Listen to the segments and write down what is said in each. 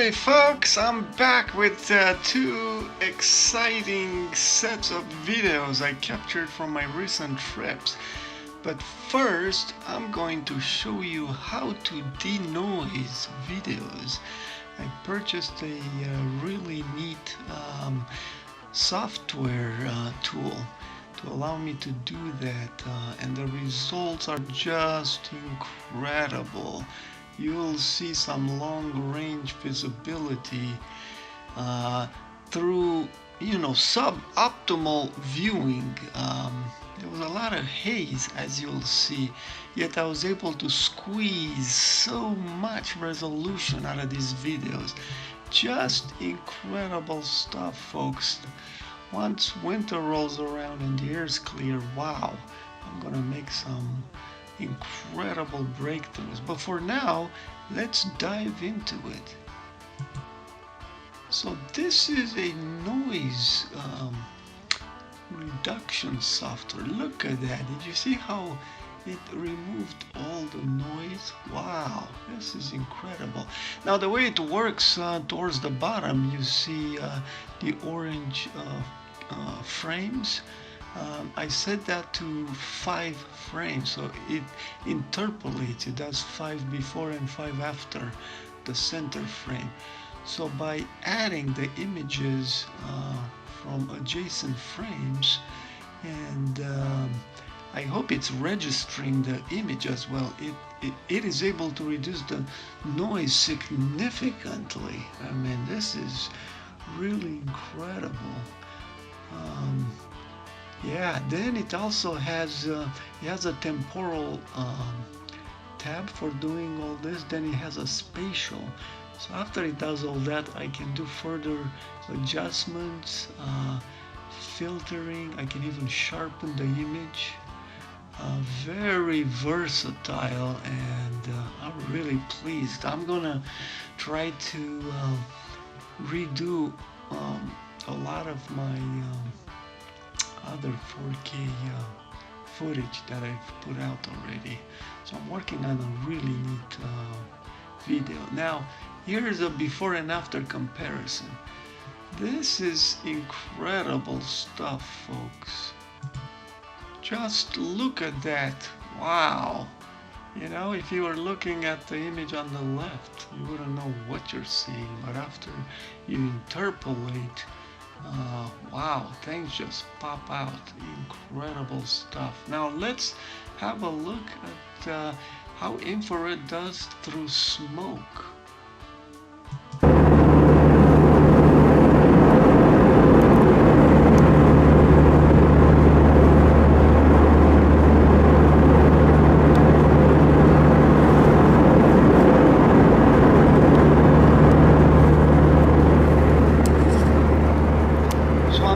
Howdy folks, I'm back with two exciting sets of videos I captured from my recent trips. But first, I'm going to show you how to denoise videos. I purchased a really neat software tool to allow me to do that, and the results are just incredible. You'll see some long-range visibility through, suboptimal viewing. There was a lot of haze, as you'll see, yet I was able to squeeze so much resolution out of these videos. Just incredible stuff, folks. Once winter rolls around and the air's clear, wow, I'm gonna make some incredible breakthroughs. But for now, let's dive into it. So this is a noise reduction software. Look at that. Did you see how it removed all the noise? Wow, this is incredible. Now the way it works, towards the bottom you see the orange frames. I set that to 5 frames, so it interpolates. It does 5 before and 5 after the center frame. So by adding the images from adjacent frames, and I hope it's registering the image as well, it is able to reduce the noise significantly. I mean, this is really incredible. Yeah, then it also has a temporal tab for doing all this. Then it has a spatial. So after it does all that, I can do further adjustments, filtering. I can even sharpen the image. Very versatile, and I'm really pleased. I'm gonna try to redo a lot of my other 4K footage that I've put out already. So I'm working on a really neat video. Now here's a before and after comparison. This is incredible stuff, folks. Just look at that. Wow. You know, if you were looking at the image on the left, you wouldn't know what you're seeing, but after you interpolate, wow, things just pop out. Incredible stuff. Now let's have a look at how infrared does through smoke.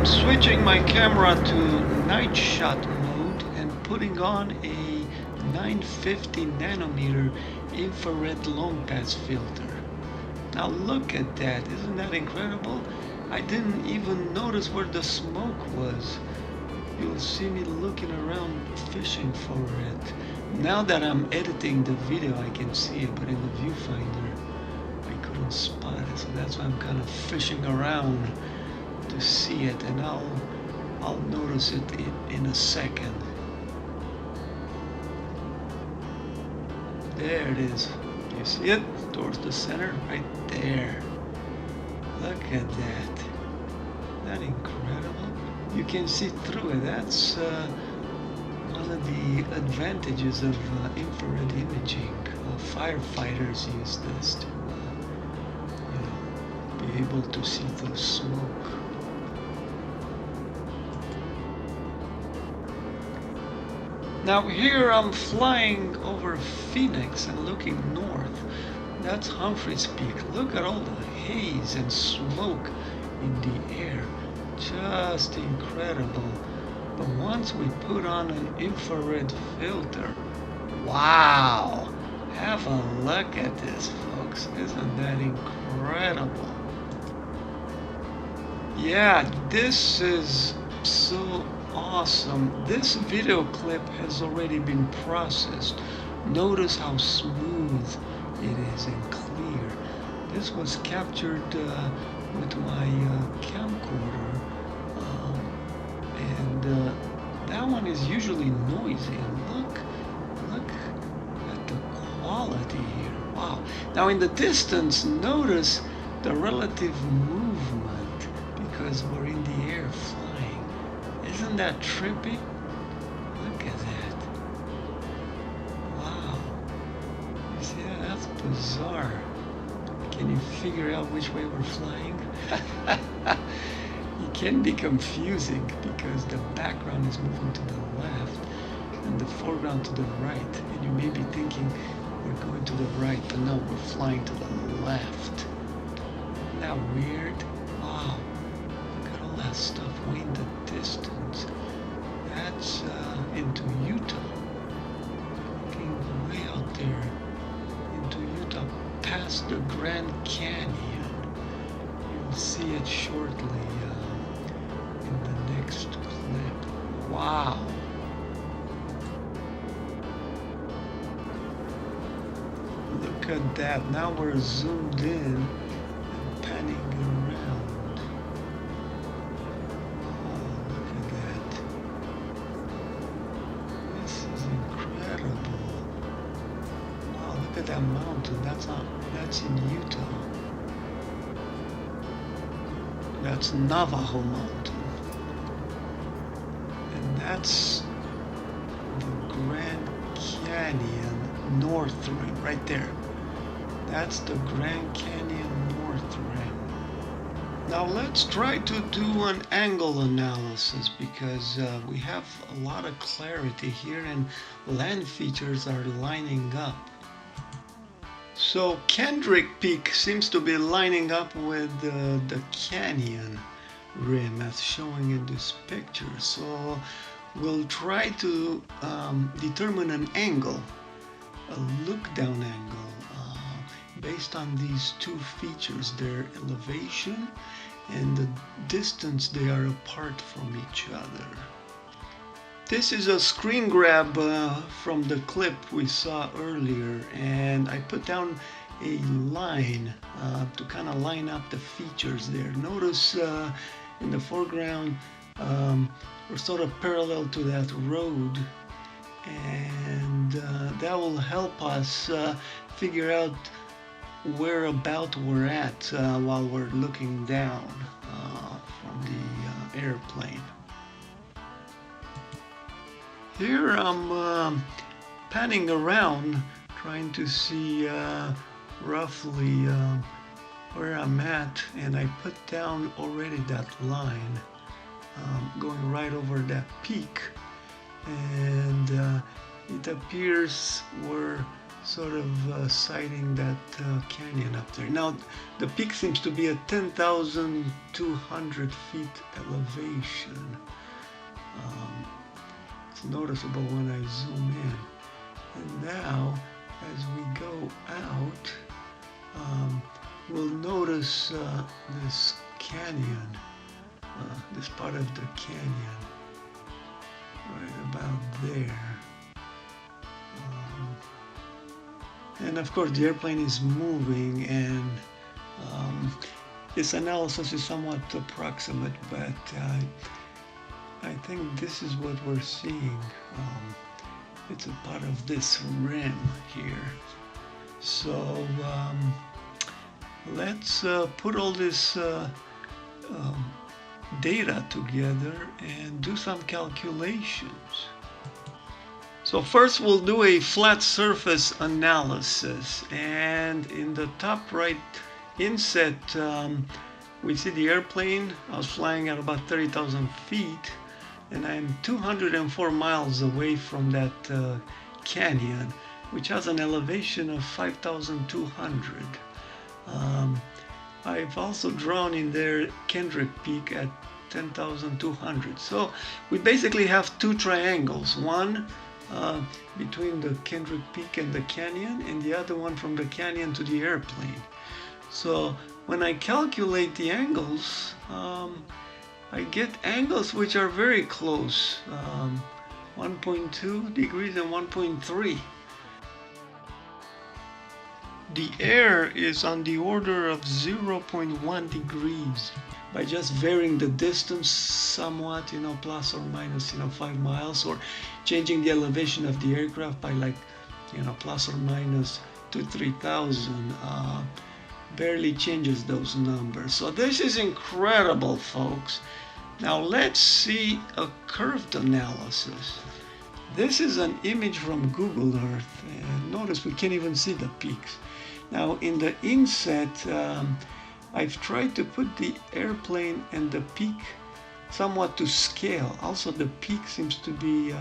Switching my camera to night shot mode and putting on a 950 nanometer infrared long pass filter. Now look at that, isn't that incredible? I didn't even notice where the smoke was. You'll see me looking around fishing for it. Now that I'm editing the video I can see it, but in the viewfinder I couldn't spot it, so that's why I'm kind of fishing around to see it, and I'll notice it in a second. There it is. You see it towards the center right there. Look at that. Isn't that incredible? You can see through it. That's one of the advantages of infrared imaging. Firefighters use this to be able to see through smoke. Now here I'm flying over Phoenix and looking north. That's Humphreys Peak. Look at all the haze and smoke in the air. Just incredible. But once we put on an infrared filter, wow! Have a look at this, folks. Isn't that incredible? Yeah, this is so awesome. This video clip has already been processed. Notice how smooth it is and clear. This was captured with my camcorder, and that one is usually noisy. And look at the quality here. Wow. Now in the distance, notice the relative movement because we're in the air flying. Isn't that trippy? Look at that. Wow. You see that? That's bizarre. Can you figure out which way we're flying? It can be confusing because the background is moving to the left and the foreground to the right. And you may be thinking we're going to the right, but no, we're flying to the left. Isn't that weird? Wow. Look at all that stuff way in the distance. That's into Utah. Looking way out there into Utah past the Grand Canyon. You'll see it shortly in the next clip. Wow. Look at that. Now we're zoomed in and panning around. Oh, look at that. This is incredible. Wow, look at that mountain. That's in Utah. That's Navajo Mountain. And that's the Grand Canyon North Rim, right there. That's the Grand Canyon North Rim. Now let's try to do an angle analysis because we have a lot of clarity here and land features are lining up. So Kendrick Peak seems to be lining up with the canyon rim as showing in this picture. So we'll try to determine an angle, a look down angle, based on these two features, their elevation and the distance they are apart from each other. This is a screen grab from the clip we saw earlier, and I put down a line to kind of line up the features there. Notice in the foreground we're sort of parallel to that road, and that will help us figure out where about we're at while we're looking down from the airplane. Here I'm panning around trying to see roughly where I'm at, and I put down already that line going right over that peak, and it appears we're sort of sighting that canyon up there. Now the peak seems to be at 10,200 feet elevation. It's noticeable when I zoom in. And now as we go out, we'll notice this canyon, this part of the canyon right about there. And of course the airplane is moving, and this analysis is somewhat approximate, but I think this is what we're seeing. It's a part of this rim here. So let's put all this data together and do some calculations. So first we'll do a flat surface analysis, and in the top right inset we see the airplane. I was flying at about 30,000 feet, and I'm 204 miles away from that canyon, which has an elevation of 5,200. I've also drawn in there Kendrick Peak at 10,200. So we basically have two triangles, one between the Kendrick Peak and the canyon, and the other one from the canyon to the airplane. So when I calculate the angles, I get angles which are very close, 1.2 degrees and 1.3. the air is on the order of 0.1 degrees. By just varying the distance somewhat, plus or minus, 5 miles, or changing the elevation of the aircraft by like, plus or minus 2,000-3,000, barely changes those numbers. So this is incredible, folks. Now let's see a curved analysis. This is an image from Google Earth, and notice we can't even see the peaks. Now in the inset, I've tried to put the airplane and the peak somewhat to scale. Also the peak seems to be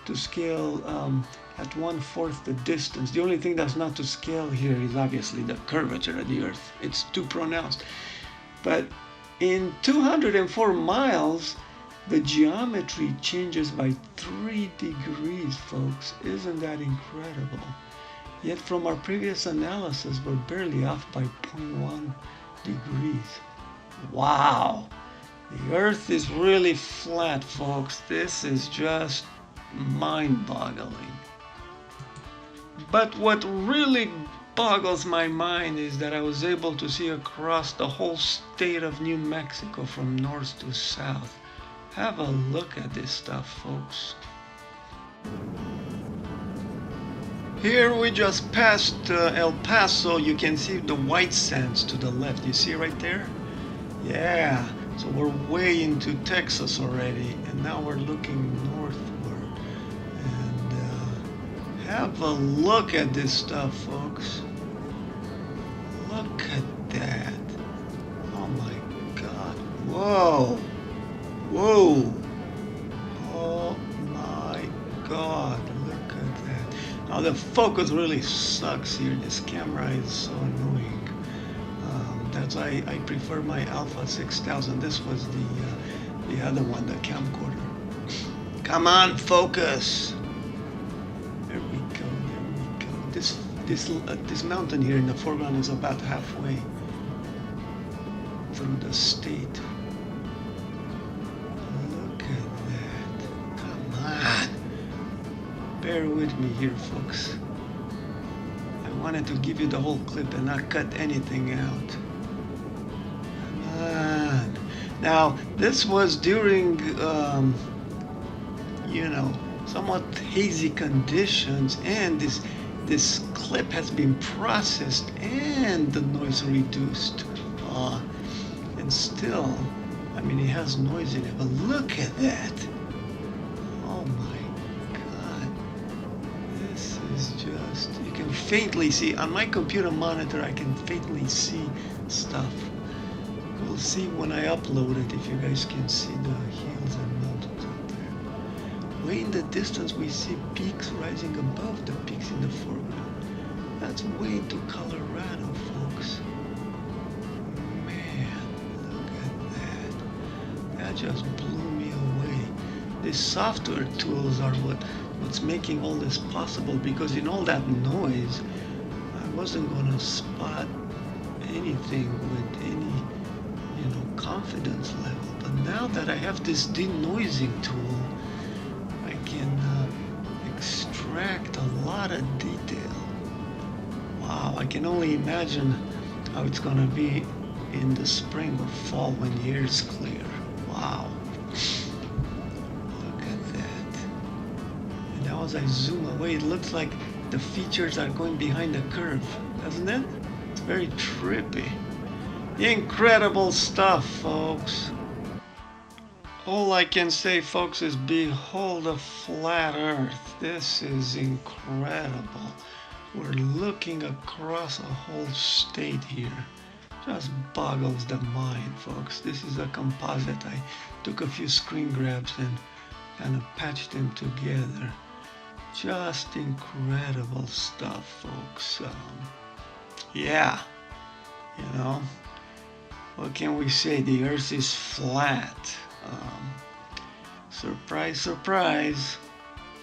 to scale at 1/4 the distance. The only thing that's not to scale here is obviously the curvature of the Earth. It's too pronounced. But in 204 miles, the geometry changes by 3 degrees, folks. Isn't that incredible? Yet from our previous analysis, we're barely off by 0.1 degrees. Wow! The Earth is really flat, folks. This is just mind-boggling. But what really boggles my mind is that I was able to see across the whole state of New Mexico from north to south. Have a look at this stuff, folks. Here we just passed El Paso. You can see the white sands to the left. You see right there? Yeah, so we're way into Texas already, and now we're looking northward. And have a look at this stuff, folks. Look at that. Oh my God. Whoa. Whoa. Oh my God. Look at that. Now the focus really sucks here. This camera is so annoying. That's why I prefer my Alpha 6000. This was the other one, the camcorder. Come on, focus. There we go. There we go. This mountain here in the foreground is about halfway through the state. Look at that. Come on. Bear with me here, folks. I wanted to give you the whole clip and not cut anything out. Now, this was during, somewhat hazy conditions, and this clip has been processed and the noise reduced. And still, it has noise in it, but look at that. Oh my God. This is just, you can faintly see, on my computer monitor, I can faintly see stuff. We'll see when I upload it if you guys can see the hills and mountains up there. Way in the distance we see peaks rising above the peaks in the foreground. That's way into Colorado, folks. Man, look at that. That just blew me away. These software tools are what's making all this possible, because in all that noise, I wasn't going to spot anything with any confidence level. But now that I have this denoising tool, I can extract a lot of detail. Wow, I can only imagine how it's gonna be in the spring or fall when the air is clear. Wow. Look at that. And now as I zoom away, it looks like the features are going behind the curve, doesn't it? It's very trippy. Incredible stuff, folks. All I can say, folks, is behold a flat Earth. This is incredible. We're looking across a whole state here. Just boggles the mind, folks. This is a composite. I took a few screen grabs and kind of patched them together. Just incredible stuff, folks. Yeah, what can we say? The Earth is flat. Surprise, surprise.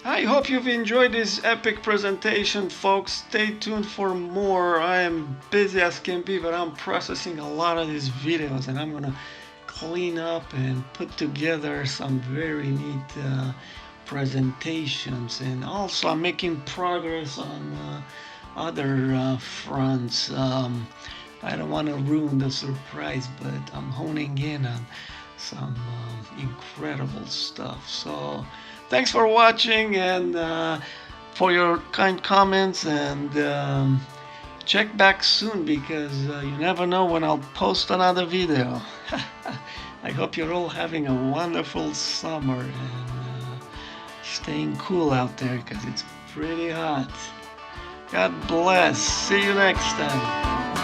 I hope you've enjoyed this epic presentation, folks. Stay tuned for more. I am busy as can be, but I'm processing a lot of these videos, and I'm gonna clean up and put together some very neat presentations. And also I'm making progress other fronts. I don't want to ruin the surprise, but I'm honing in on some incredible stuff. So thanks for watching, and for your kind comments, and check back soon, because you never know when I'll post another video. I hope you're all having a wonderful summer and staying cool out there, because it's pretty hot. God bless. See you next time.